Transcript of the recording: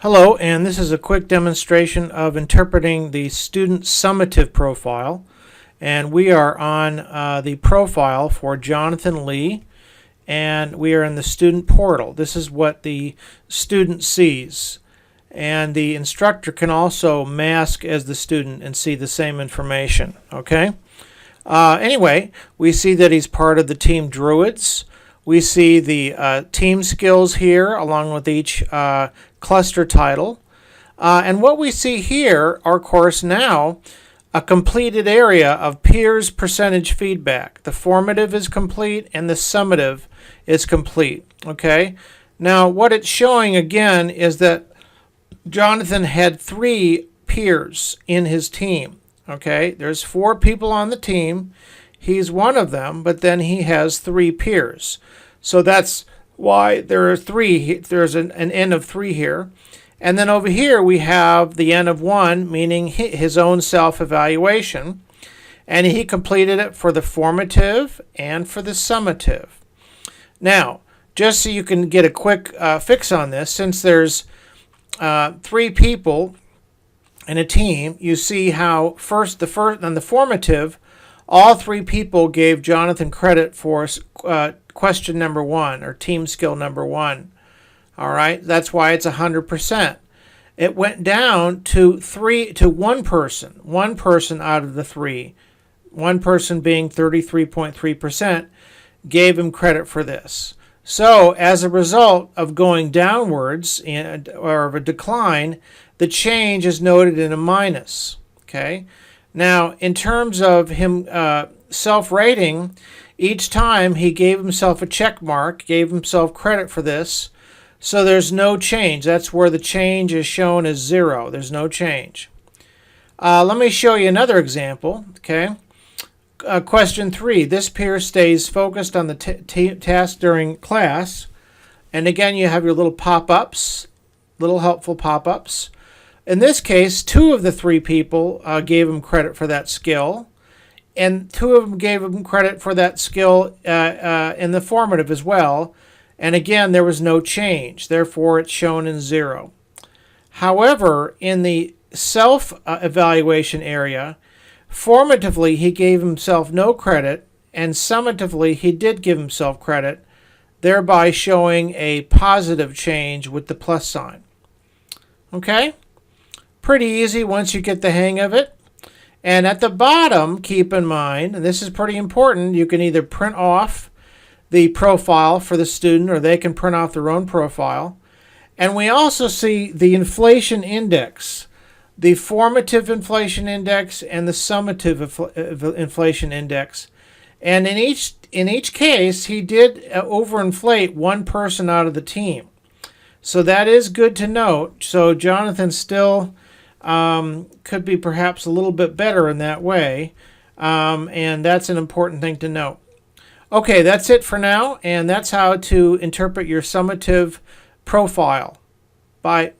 Hello, and this is a quick demonstration of interpreting the student summative profile. And we are on the profile for Jonathan Lee, and we are in the student portal. This is what the student sees. And the instructor can also mask as the student and see the same information. Okay? Anyway, we see that he's part of the team Druids. We see the team skills here along with each cluster title. And what we see here are, of course, now a completed area of peers percentage feedback. The formative is complete and the summative is complete. Okay? Now, what it's showing again is that Jonathan had 3 peers in his team. Okay? There's 4 people on the team. He's one of them, but then he has 3 peers. So that's why there are 3. There's an n of 3 here. And then over here we have the n of 1, meaning his own self-evaluation. And he completed it for the formative and for the summative. Now, just so you can get a quick fix on this, since there's 3 people in a team, you see how on the formative, all 3 people gave Jonathan credit for question number 1 or team skill number 1. All right, that's why it's 100%. It went down to 1 person. 1 person out of the 3, 1 person being 33.3%, gave him credit for this. So as a result of going downwards or of a decline, the change is noted in a minus. Okay. Now, in terms of him self-rating, each time he gave himself a check mark, gave himself credit for this, so there's no change. That's where the change is shown as 0. There's no change. Let me show you another example. Okay. Question 3. This peer stays focused on the task during class. And again, you have your little pop-ups, little helpful pop-ups. In this case, 2 of the 3 people gave him credit for that skill, and 2 of them gave him credit for that skill in the formative as well. And again, there was no change. Therefore, it's shown in 0. However, in the self-evaluation area, formatively, he gave himself no credit, and summatively, he did give himself credit, thereby showing a positive change with the plus sign. Okay? Pretty easy once you get the hang of it. And at the bottom, keep in mind, and this is pretty important, you can either print off the profile for the student or they can print off their own profile. And we also see the inflation index, the formative inflation index and the summative inflation index. And in each case, he did overinflate 1 person out of the team. So that is good to note. So Jonathan still could be perhaps a little bit better in that way, and that's an important thing to note. Okay, that's it for now, and that's how to interpret your summative profile. Bye.